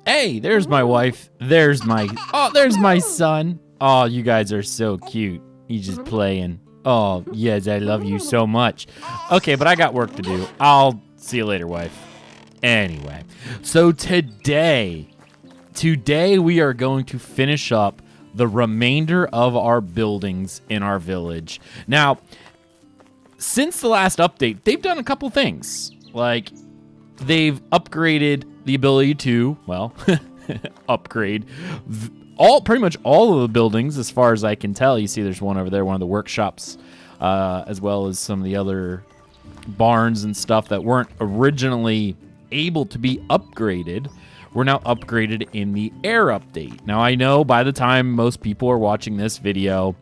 Hey, there's my wife. There's my son. Oh, you guys are so cute. He's just playing. Oh, yes, I love you so much. Okay, but I got work to do. I'll see you later, wife. Anyway, so today we are going to finish up the remainder of our buildings in our village. Now, since the last update, they've done a couple things. Like, they've upgraded the ability to, well, upgrade pretty much all of the buildings as far as I can tell. You see there's one over there, one of the workshops, as well as some of the other barns and stuff that weren't originally able to be upgraded. We're now upgraded in the air update. Now, I know by the time most people are watching this video,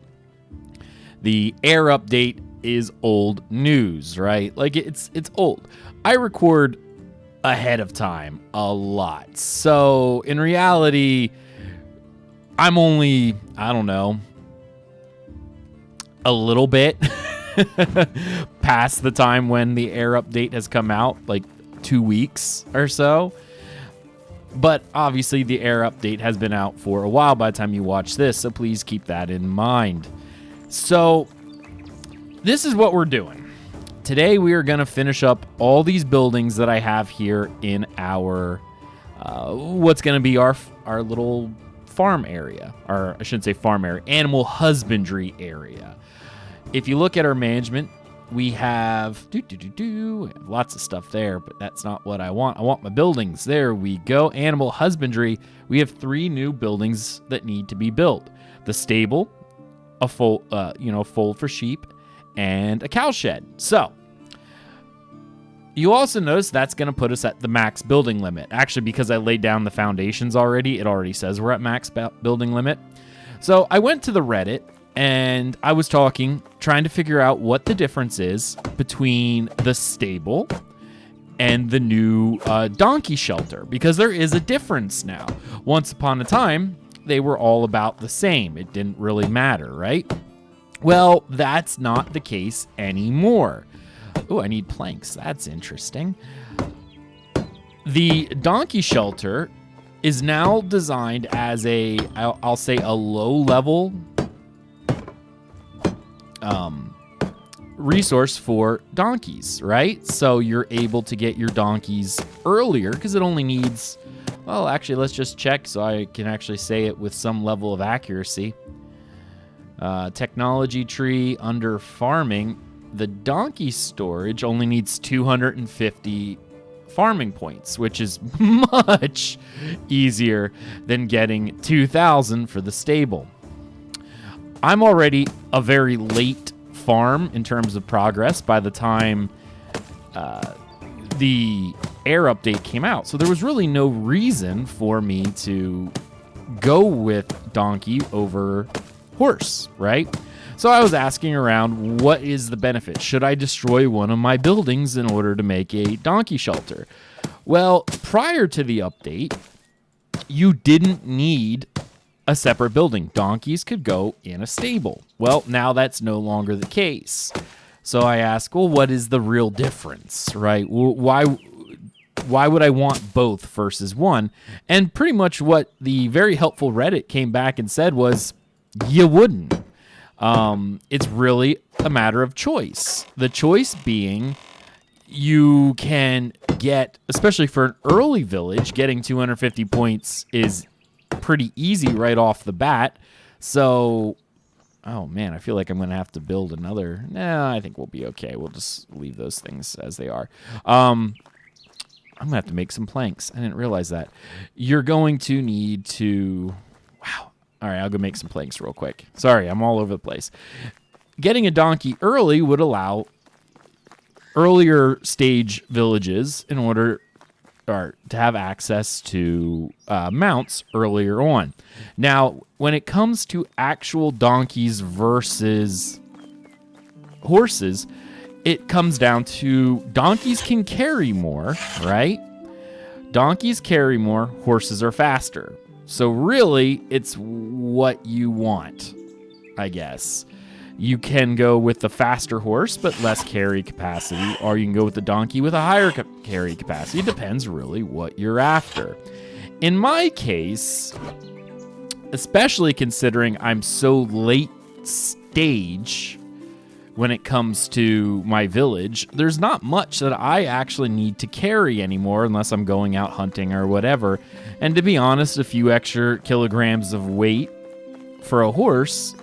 the air update is old news, right? Like, it's old. I record ahead of time a lot. So, in reality, I'm only, I don't know, a little bit past the time when the air update has come out, like 2 weeks or so. But obviously the air update has been out for a while by the time you watch this, so please keep that in mind. So this is what we're doing. Today we are going to finish up all these buildings that I have here in our, what's going to be our little farm area, or I shouldn't say farm area, animal husbandry area. If you look at our management, we have lots of stuff there, but that's not what I want. I want my buildings. There we go. Animal husbandry. We have 3 new buildings that need to be built: the stable, a fold for sheep, and a cow shed. So you also notice that's going to put us at the max building limit. Actually, because I laid down the foundations already, it already says we're at max building limit. So I went to the Reddit and I was trying to figure out what the difference is between the stable and the new donkey shelter, because there is a difference now. Once upon a time, they were all about the same. It didn't really matter, right? Well, that's not the case anymore. Oh, I need planks. That's interesting. The donkey shelter is now designed as I'll say a low-level resource for donkeys, right? So you're able to get your donkeys earlier because it only needs, well, actually, let's just check so I can actually say it with some level of accuracy. Technology tree under farming, the donkey storage only needs 250 farming points, which is much easier than getting 2,000 for the stable. I'm already a very late farm in terms of progress by the time the air update came out. So there was really no reason for me to go with donkey over horse, right? So I was asking around, what is the benefit? Should I destroy one of my buildings in order to make a donkey shelter? Well, prior to the update, you didn't need a separate building. Donkeys could go in a stable. Well, now that's no longer the case. So I asked, well, what is the real difference, right? Why would I want both versus one? And pretty much what the very helpful Reddit came back and said was, you wouldn't. It's really a matter of choice. The choice being, you can get, especially for an early village, getting 250 points is pretty easy right off the bat. So, oh man, I feel like I'm going to have to build another. Nah, I think we'll be okay. We'll just leave those things as they are. I'm going to have to make some planks. I didn't realize that. You're going to need to, wow. All right, I'll go make some planks real quick. Sorry, I'm all over the place. Getting a donkey early would allow earlier stage villages in order to have access to mounts earlier on. Now, when it comes to actual donkeys versus horses, it comes down to donkeys can carry more, right? Donkeys carry more, horses are faster. So really, it's what you want, I guess. You can go with the faster horse, but less carry capacity, or you can go with the donkey with a higher carry capacity. It depends really what you're after. in my case, especially considering I'm so late stage when it comes to my village, there's not much that I actually need to carry anymore unless I'm going out hunting or whatever. And to be honest, a few extra kilograms of weight for a horse,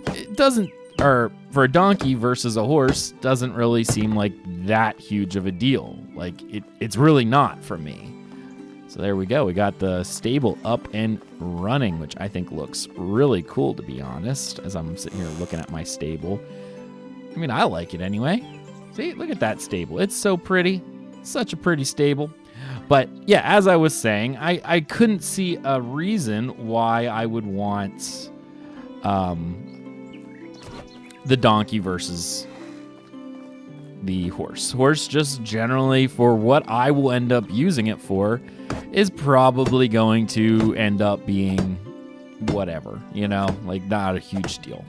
it doesn't, or for a donkey versus a horse, doesn't really seem like that huge of a deal. Like, it's really not for me. So there we go. We got the stable up and running, which I think looks really cool, to be honest, as I'm sitting here looking at my stable. I mean, I like it anyway. See, look at that stable. It's so pretty. Such a pretty stable. But yeah, as I was saying, I couldn't see a reason why I would want the donkey versus the horse. Horse, just generally, for what I will end up using it for, is probably going to end up being whatever, like not a huge deal.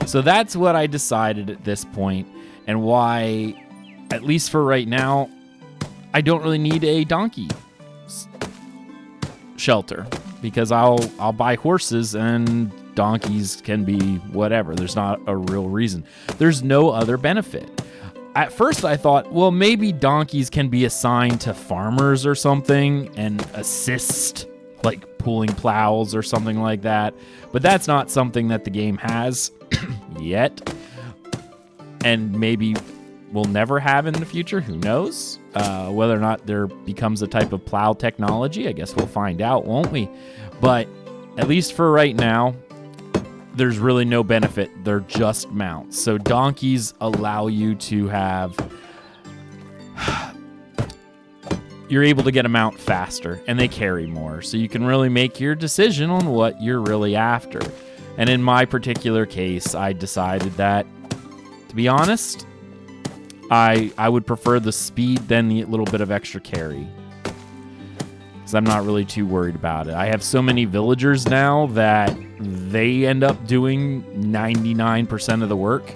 So that's what I decided at this point, and why, at least for right now, I don't really need a donkey shelter, because I'll buy horses and donkeys can be whatever. There's not a real reason. There's no other benefit. At first I thought, well, maybe donkeys can be assigned to farmers or something and assist, like pulling plows or something like that. But that's not something that the game has yet. And maybe we'll never have in the future. Who knows? Whether or not there becomes a type of plow technology, I guess we'll find out, won't we? But at least for right now, there's really no benefit. They're just mounts. So donkeys allow you to have... You're able to get a mount faster, and they carry more. So you can really make your decision on what you're really after. And in my particular case, I decided that, to be honest, I would prefer the speed than the little bit of extra carry, because I'm not really too worried about it. I have so many villagers now that they end up doing 99% of the work.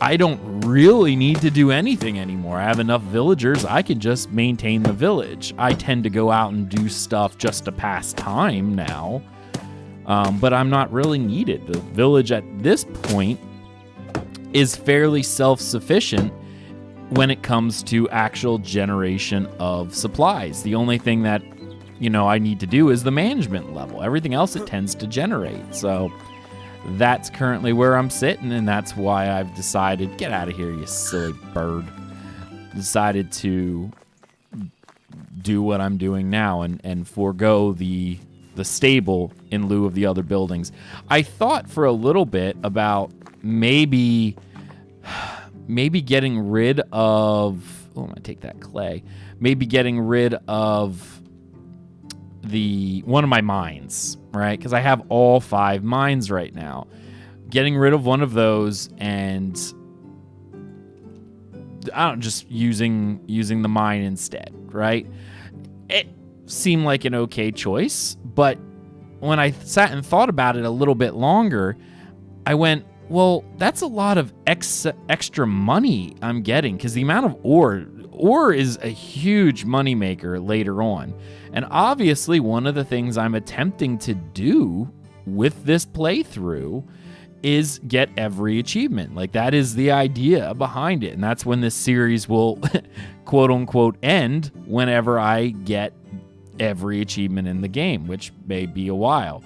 I don't really need to do anything anymore. I have enough villagers. I can just maintain the village. I tend to go out and do stuff just to pass time now, but I'm not really needed. The village at this point is fairly self-sufficient when it comes to actual generation of supplies. The only thing that, I need to do is the management level. Everything else it tends to generate. So that's currently where I'm sitting, and that's why I've decided, get out of here, you silly bird. Decided to do what I'm doing now and forego the stable in lieu of the other buildings. I thought for a little bit about maybe getting rid of... Oh, I'm going to take that clay. Maybe getting rid of one of my mines, right? Because I have all 5 mines right now. Getting rid of one of those and just using the mine instead, right? It seemed like an okay choice, but when I sat and thought about it a little bit longer, I went, well, that's a lot of extra money I'm getting, because the amount of ore is a huge moneymaker later on. And obviously, one of the things I'm attempting to do with this playthrough is get every achievement. Like, that is the idea behind it. And that's when this series will, quote unquote, end, whenever I get every achievement in the game, which may be a while.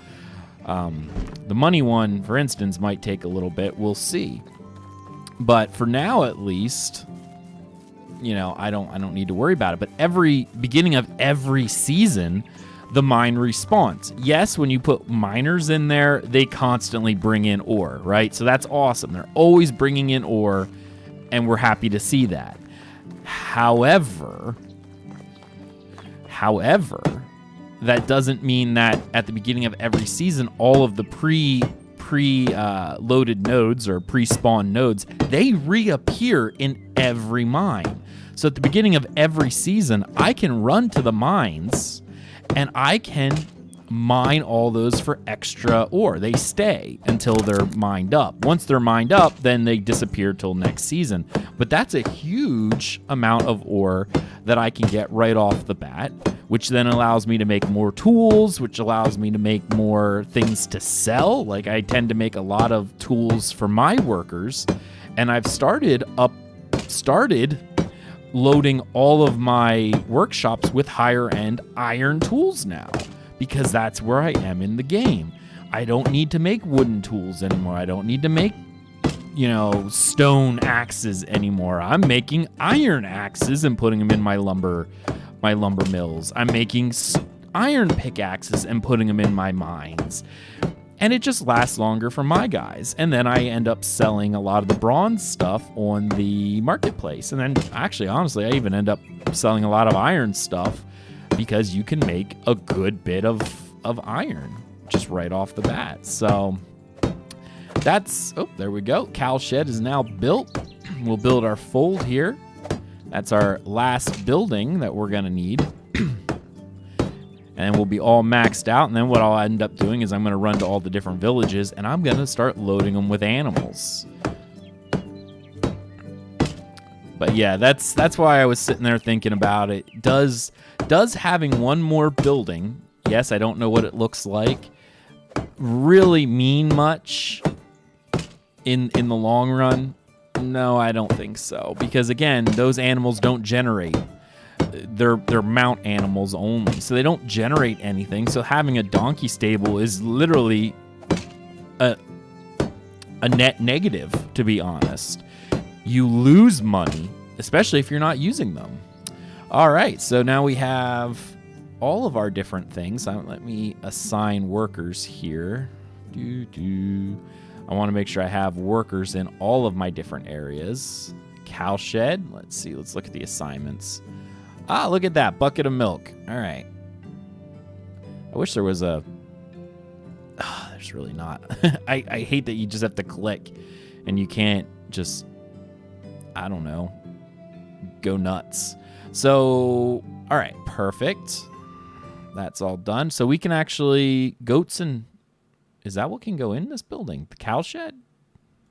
The money one, for instance, might take a little bit. We'll see. But for now, at least, I don't need to worry about it. But every beginning of every season, the mine respawns. Yes, when you put miners in there, they constantly bring in ore, right? So that's awesome. They're always bringing in ore, and we're happy to see that. However, that doesn't mean that at the beginning of every season, all of the pre-loaded nodes or pre-spawn nodes, they reappear in every mine. So at the beginning of every season, I can run to the mines and I can mine all those for extra ore. They stay until they're mined up. Once they're mined up, then they disappear till next season. But that's a huge amount of ore that I can get right off the bat, which then allows me to make more tools, which allows me to make more things to sell. Like, I tend to make a lot of tools for my workers, and I've started loading all of my workshops with higher end iron tools now, because that's where I am in the game. I don't need to make wooden tools anymore. I don't need to make, stone axes anymore. I'm making iron axes and putting them in my lumber mills. I'm making iron pickaxes and putting them in my mines. And it just lasts longer for my guys. And then I end up selling a lot of the bronze stuff on the marketplace. And then actually, honestly, I even end up selling a lot of iron stuff, because you can make a good bit of iron just right off the bat. So that's, there we go. Cow shed is now built. We'll build our fold here. That's our last building that we're going to need. And we'll be all maxed out. And then what I'll end up doing is I'm going to run to all the different villages, and I'm going to start loading them with animals. But yeah, that's why I was sitting there thinking about it. Does having one more building, yes, I don't know what it looks like, really mean much in the long run? No, I don't think so. Because again, those animals don't generate. They're mount animals only, so they don't generate anything. So having a donkey stable is literally a net negative, to be honest. You lose money, especially if you're not using them. All right, so now we have all of our different things. Let me assign workers here. I want to make sure I have workers in all of my different areas. Cow shed. Let's see. Let's look at the assignments. Ah, look at that. Bucket of milk. All right. I wish there was a... there's really not. I hate that you just have to click and you can't just, I don't know, go nuts. So, all right. Perfect. That's all done. So we can actually... Goats and... Is that what can go in this building? The cow shed?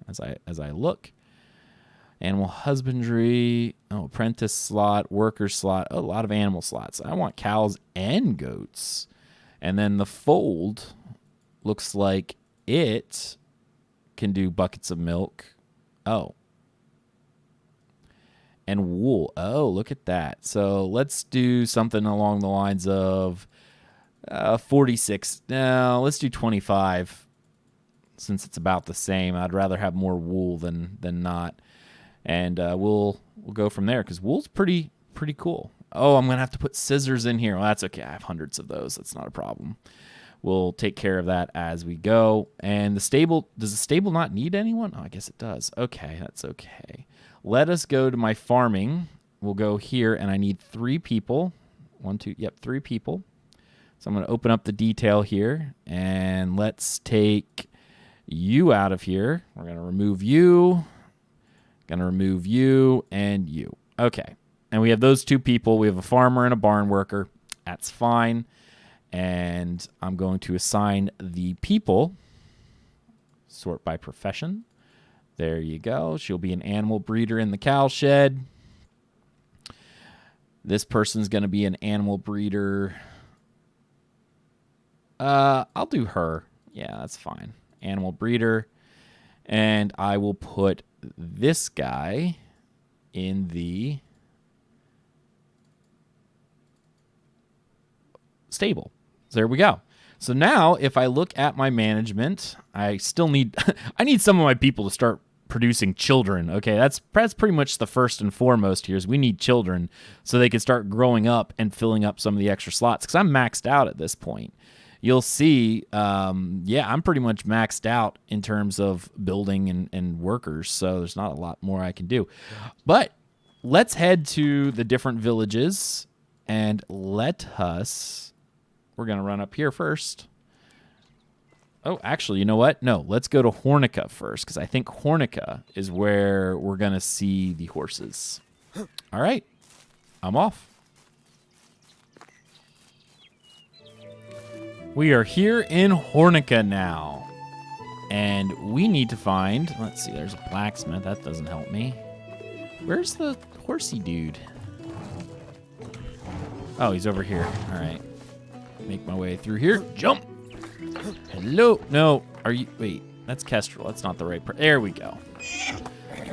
As I look. Animal husbandry. Oh, apprentice slot. Worker slot. Oh, a lot of animal slots. I want cows and goats. And then the fold looks like it can do buckets of milk. Oh. And wool. Oh, look at that. So let's do something along the lines of 46. No, let's do 25. Since it's about the same, I'd rather have more wool than not. And we'll go from there, because wool's pretty cool. Oh, I'm gonna have to put scissors in here. Well, that's okay. I have hundreds of those. That's not a problem. We'll take care of that as we go. And the stable, does the stable not need anyone? Oh, I guess it does. Okay, that's okay. Let us go to my farming. We'll go here, and I need 3 people. 1, 2, yep, 3 people. So I'm going to open up the detail here, and let's take you out of here. We're going to remove you, going to remove you, and you. Okay, and we have those 2 people. We have a farmer and a barn worker. That's fine. And I'm going to assign the people, sort by profession. There you go. She'll be an animal breeder in the cow shed. This person's going to be an animal breeder. I'll do her. Yeah, that's fine. Animal breeder. And I will put this guy in the stable. So there we go. So now if I look at my management, I still need I need some of my people to start producing children. Okay, that's pretty much the first and foremost here, is we need children so they can start growing up and filling up some of the extra slots, because I'm maxed out at this point. You'll see, I'm pretty much maxed out in terms of building and workers, so there's not a lot more I can do. But let's head to the different villages, and we're going to run up here first. Oh, actually, you know what? No, let's go to Hornica first, because I think Hornica is where we're going to see the horses. All right, I'm off. We are here in Hornica now, and we need to find, let's see, there's a blacksmith. That doesn't help me. Where's the horsey dude? Oh, he's over here. All right. Make my way through here. Jump. Hello. No. Are you? Wait. That's Kestrel. That's not the right there we go.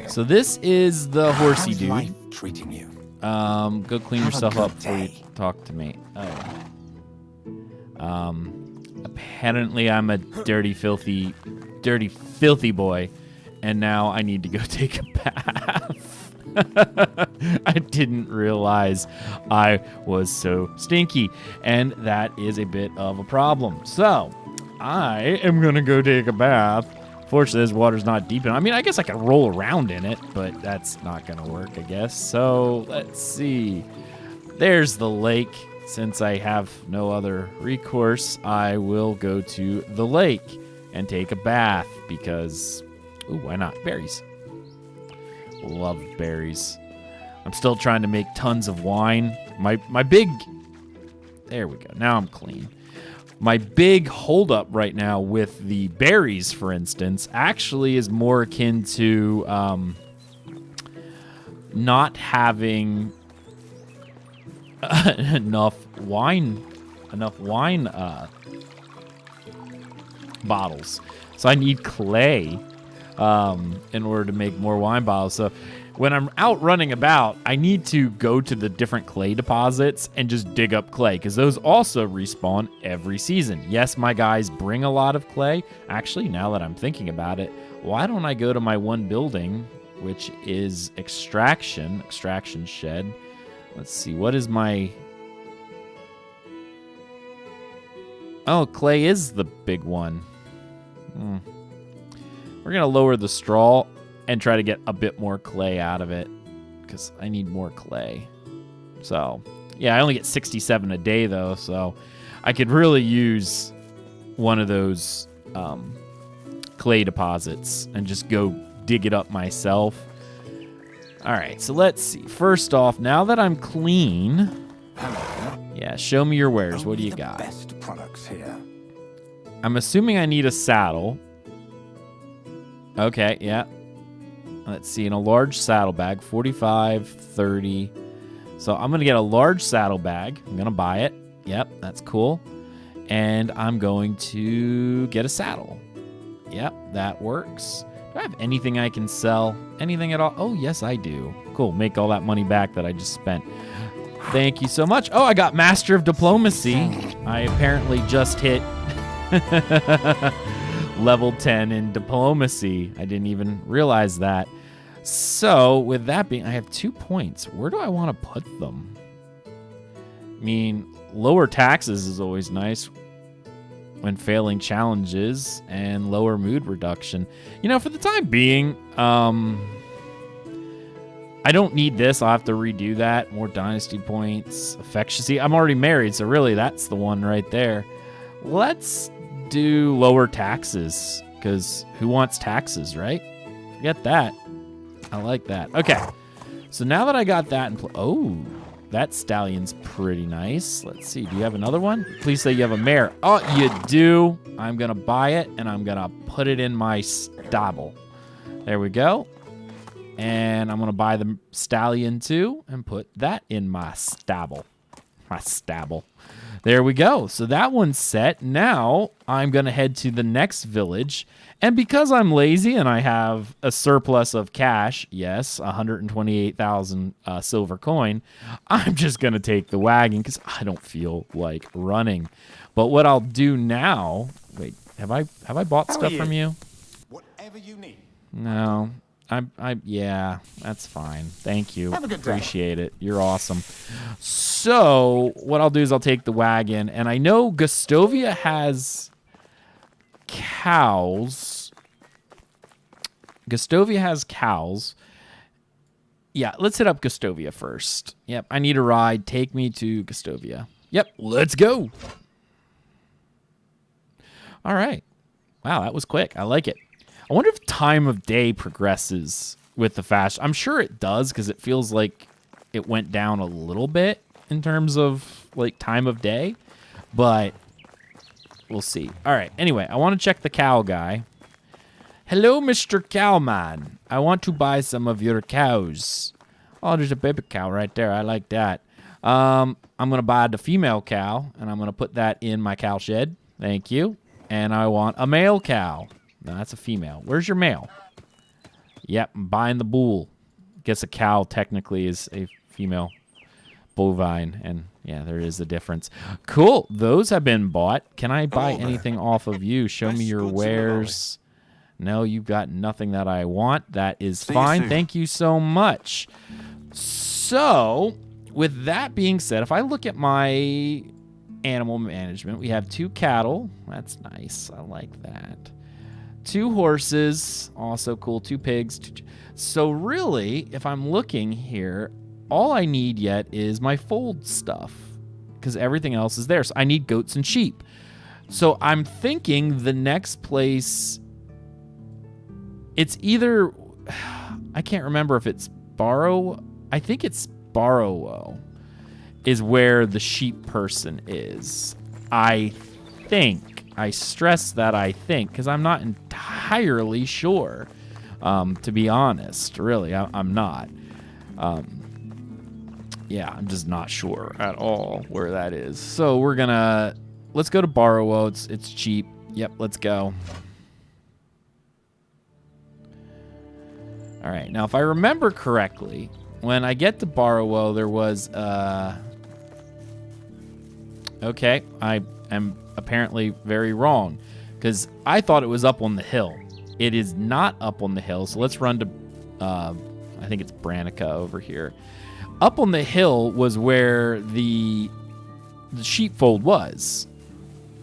So this is the horsey How's dude. life treating you? Go clean Have a yourself good up before you day. talk to me. Oh. Apparently I'm a dirty, filthy boy, and now I need to go take a bath. I didn't realize I was so stinky, and that is a bit of a problem. So I am gonna go take a bath. Fortunately, this water's not deep enough. I mean, I guess I could roll around in it, but that's not gonna work, I guess. So let's see. There's the lake. Since I have no other recourse, I will go to the lake and take a bath because, ooh, why not? Berries. Love berries. I'm still trying to make tons of wine. My big, there we go. Now I'm clean. My big holdup right now with the berries, for instance, actually is more akin to not having enough wine bottles. So I need clay in order to make more wine bottles. So when I'm out running about, I need to go to the different clay deposits and just dig up clay because those also respawn every season. Yes, my guys bring a lot of clay. Actually, now that I'm thinking about it, why don't I go to my one building, which is extraction shed. Let's see, what is my... Oh, clay is the big one. We're going to lower the straw and try to get a bit more clay out of it because I need more clay. So, yeah, I only get 67 a day, though, so I could really use one of those clay deposits and just go dig it up myself. All right, so let's see. First off, now that I'm clean, yeah, show me your wares. What do you got? Best products here. I'm assuming I need a saddle. Okay, yeah. Let's see, in a large saddlebag, 45, 30. So I'm going to get a large saddlebag. I'm going to buy it. Yep, that's cool. And I'm going to get a saddle. Yep, that works. Do I have anything I can sell? Anything at all? Oh, yes, I do. Cool. Make all that money back that I just spent. Thank you so much. Oh, I got Master of Diplomacy. I apparently just hit level 10 in Diplomacy. I didn't even realize that. So, with that being, I have 2 points. Where do I want to put them? I mean, lower taxes is always nice when failing challenges, and lower mood reduction. You know, for the time being, I don't need this. I'll have to redo that. More dynasty points. Affectionacy. I'm already married, so really that's the one right there. Let's do lower taxes, because who wants taxes, right? Forget that. I like that. Okay. So now that I got that in oh, that stallion's pretty nice. Let's see. Do you have another one? Please say you have a mare. Oh, you do. I'm going to buy it, and I'm going to put it in my stable. There we go. And I'm going to buy the stallion, too, and put that in my stable. My stable. There we go. So that one's set. Now I'm going to head to the next village. And because I'm lazy and I have a surplus of cash, yes, 128,000 silver coin, I'm just going to take the wagon because I don't feel like running. But what I'll do now... Wait, have I bought stuff from you? Whatever you need. No. Yeah, that's fine. Thank you. Have a good day. Appreciate it. You're awesome. So what I'll do is I'll take the wagon, and I know Gustovia has cows. Gustovia has cows. Yeah, let's hit up Gustovia first. Yep, I need a ride. Take me to Gustovia. Yep, let's go. All right. Wow, that was quick. I like it. I wonder if time of day progresses with the fast. I'm sure it does because it feels like it went down a little bit in terms of like time of day, but we'll see. All right. Anyway, I want to check the cow guy. Hello, Mr. Cowman. I want to buy some of your cows. Oh, there's a baby cow right there. I like that. I'm going to buy the female cow, and I'm going to put that in my cow shed. Thank you. And I want a male cow. No, that's a female. Where's your male? Yep, I'm buying the bull. Guess a cow technically is a female bovine, and yeah, there is a difference. Cool. Those have been bought. Can I buy anything off of you? Show me your wares. No, you've got nothing that I want. That is fine. Thank you so much. So, with that being said, if I look at my animal management, we have 2 cattle. That's nice. I like that. 2 horses. Also cool. 2 pigs. So really, if I'm looking here, all I need yet is my fold stuff because everything else is there. So I need goats and sheep. So I'm thinking the next place, it's either, I can't remember if it's I think it's Barrow is where the sheep person is. I think. I stress that I think because I'm not entirely sure. To be honest, really, I'm not. Yeah, I'm just not sure at all where that is. So let's go to Barrow. It's cheap. Yep, let's go. All right, now if I remember correctly, when I get to Barrow, there was, okay, I am apparently very wrong because I thought it was up on the hill. It is not up on the hill, so let's run to, I think it's Branica over here. Up on the hill was where the sheepfold was.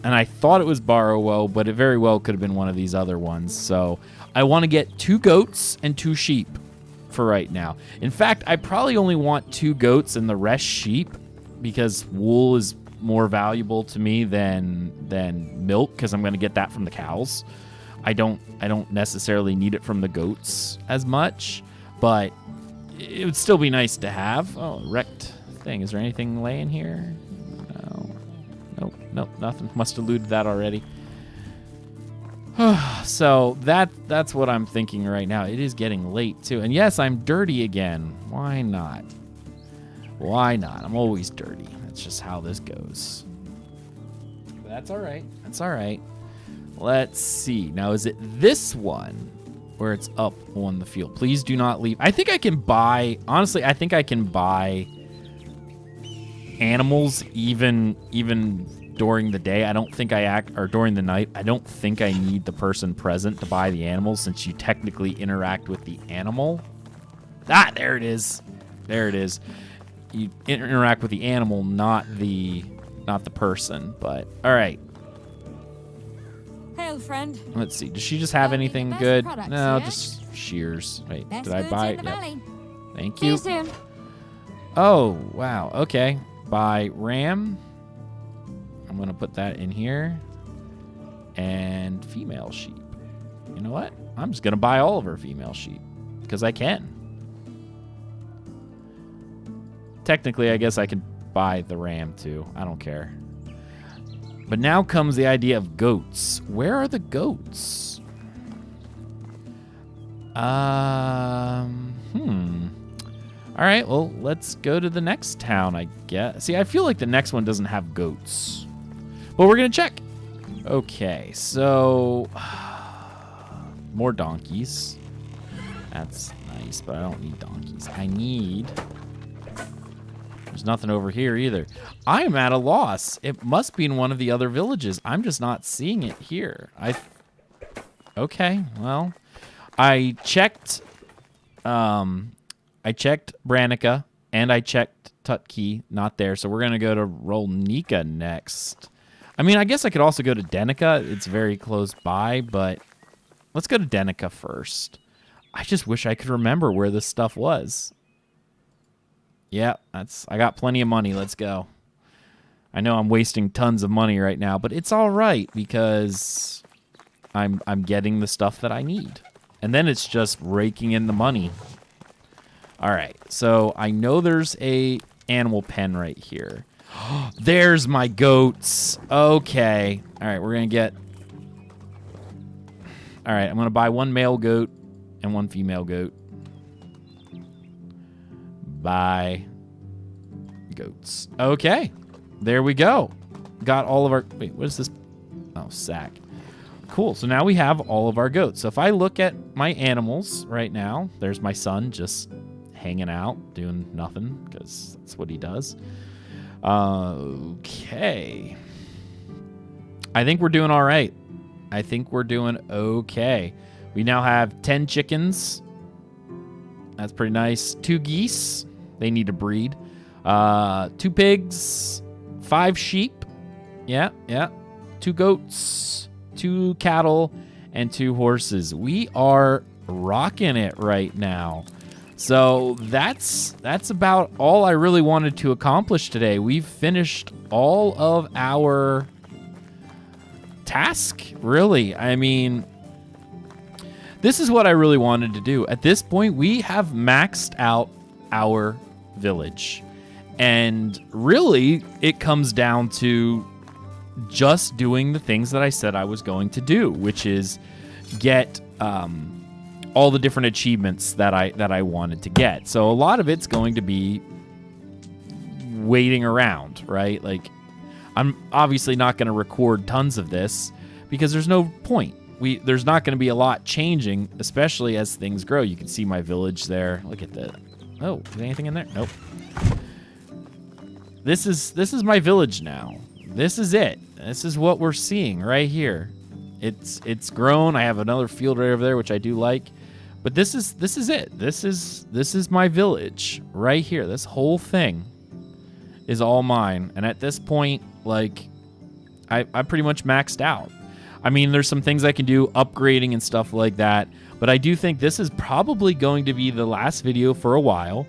And I thought it was Barrow, but it very well could have been one of these other ones. So I want to get 2 goats and 2 sheep for right now. In fact, I probably only want 2 goats and the rest sheep because wool is more valuable to me than milk because I'm going to get that from the cows. I don't necessarily need it from the goats as much, but it would still be nice to have. Oh, wrecked thing. Is there anything laying here? No. Nope, nothing. Must have looted that already. So that's what I'm thinking right now. It is getting late too. And yes, I'm dirty again. Why not? Why not? I'm always dirty. That's just how this goes. But that's all right. That's all right. Let's see. Now, is it this one where it's up on the field? Please do not leave. I think I can buy, honestly, I think I can buy animals even during the day. I don't think or during the night. I don't think I need the person present to buy the animals since you technically interact with the animal. Ah, there it is. There it is. You interact with the animal, not the person. But all right. Hail, friend. Let's see. Does she just have anything good? Products, No, yeah? just shears. Wait, Best did I goods buy in it? the Yep. valley. Thank See you. you soon. Oh, wow. Okay. Buy ram. I'm going to put that in here. And female sheep. You know what? I'm just going to buy all of her female sheep because I can. Technically, I guess I can buy the ram too. I don't care. But now comes the idea of goats. Where are the goats? All right, well, let's go to the next town, I guess. See, I feel like the next one doesn't have goats. But we're going to check. Okay, so more donkeys. That's nice, but I don't need donkeys. There's nothing over here either. I am at a loss. It must be in one of the other villages. I'm just not seeing it here. Okay, well, I checked Branica and I checked Tutki, not there. So we're going to go to Rolnica next. I mean, I guess I could also go to Denica. It's very close by, but let's go to Denica first. I just wish I could remember where this stuff was. Yeah, I got plenty of money. Let's go. I know I'm wasting tons of money right now, but it's all right because I'm getting the stuff that I need. And then it's just raking in the money. All right. So I know there's a animal pen right here. There's my goats. Okay. All right, we're going to get All right, I'm going to buy 1 male goat and 1 female goat. Buy. goats. Okay, there we go. Got all of our, wait, what is this? Oh, sack. Cool, so now we have all of our goats. So if I look at my animals right now, there's my son just hanging out, doing nothing, because that's what he does. Okay. I think we're doing all right. I think we're doing okay. We now have 10 chickens. That's pretty nice. 2 geese. They need to breed. 2 pigs. 5 sheep. Yeah. 2 goats. 2 cattle. And 2 horses. We are rocking it right now. So that's about all I really wanted to accomplish today. We've finished all of our task, really. I mean, this is what I really wanted to do. At this point, we have maxed out our village. And really, it comes down to just doing the things that I said I was going to do, which is get all the different achievements that I wanted to get. So a lot of it's going to be waiting around, right? Like, I'm obviously not going to record tons of this because there's no point. There's not going to be a lot changing, especially as things grow. You can see my village there. Look at that. Oh, is there anything in there? Nope. This is my village now. This is it. This is what we're seeing right here. It's grown. I have another field right over there, which I do like. But this is it. This is my village right here. This whole thing is all mine. And at this point, like, I pretty much maxed out. I mean, there's some things I can do, upgrading and stuff like that. But I do think this is probably going to be the last video for a while.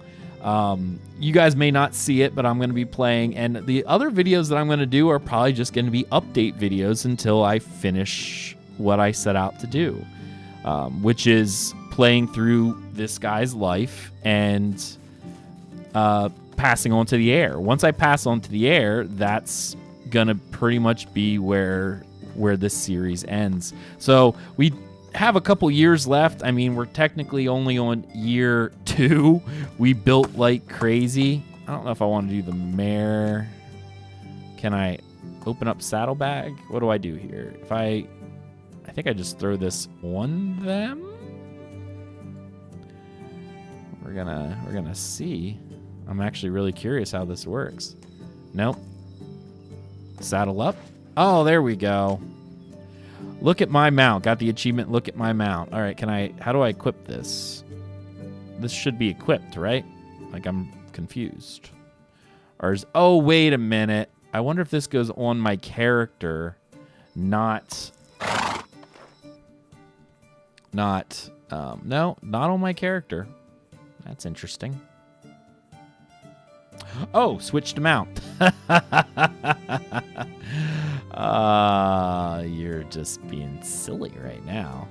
You guys may not see it, but I'm going to be playing. And the other videos that I'm going to do are probably just going to be update videos until I finish what I set out to do, which is playing through this guy's life and passing on to the heir. Once I pass on to the heir, that's going to pretty much be where this series ends. So we have a couple years left. I mean, we're technically only on year 2. We built like crazy. I don't know if I want to do the mare. Can I open up saddlebag? What do I do here? If I think I just throw this on them. We're gonna see. I'm actually really curious how this works. Nope. Saddle up. Oh, there we go. Look at my mount. Got the achievement, look at my mount. All right, how do I equip this? This should be equipped, right? Like, I'm confused. Oh, wait a minute. I wonder if this goes on my character, no, not on my character. That's interesting. Oh, switch to mount. You're just being silly right now.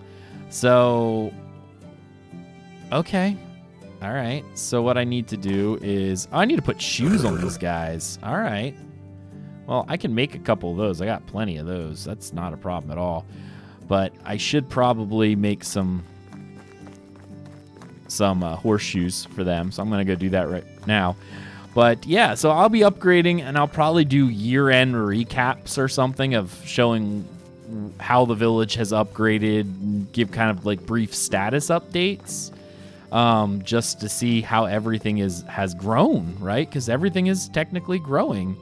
So, okay. All right. So what I need to do is, I need to put shoes on these guys. All right. Well, I can make a couple of those. I got plenty of those. That's not a problem at all. But I should probably make some horseshoes for them. So I'm going to go do that right now. But yeah, so I'll be upgrading, and I'll probably do year-end recaps or something of showing how the village has upgraded, and give kind of like brief status updates, just to see how everything has grown, right? Because everything is technically growing.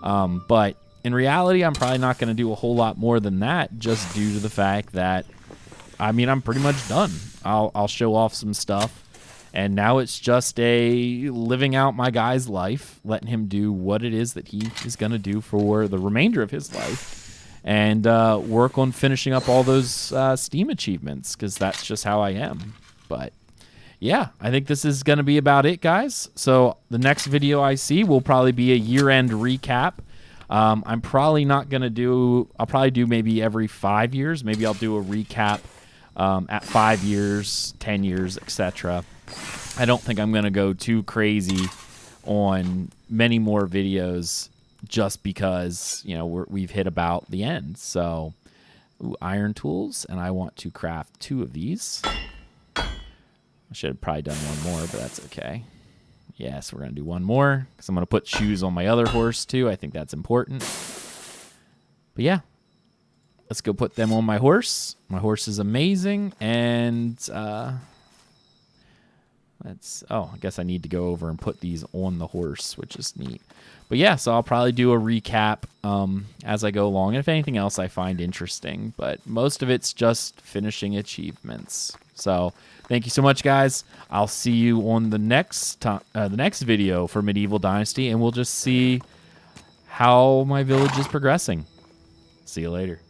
But in reality, I'm probably not going to do a whole lot more than that, just due to the fact that, I mean, I'm pretty much done. I'll show off some stuff. And now it's just living out my guy's life, letting him do what it is that he is going to do for the remainder of his life, and work on finishing up all those Steam achievements, because that's just how I am. But yeah, I think this is going to be about it, guys. So the next video I see will probably be a year-end recap. I'm probably not going to do, I'll probably do maybe every 5 years. Maybe I'll do a recap at 5 years, 10 years, etc. I don't think I'm going to go too crazy on many more videos, just because, you know, we've hit about the end. So, iron tools, and I want to craft 2 of these. I should have probably done one more, but that's okay. Yes, we're going to do one more because I'm going to put shoes on my other horse too. I think that's important. But yeah, let's go put them on my horse. My horse is amazing. And I guess I need to go over and put these on the horse, which is neat. But yeah, so I'll probably do a recap as I go along. And if anything else I find interesting, but most of it's just finishing achievements. So thank you so much, guys. I'll see you on the next video for Medieval Dynasty, and we'll just see how my village is progressing. See you later.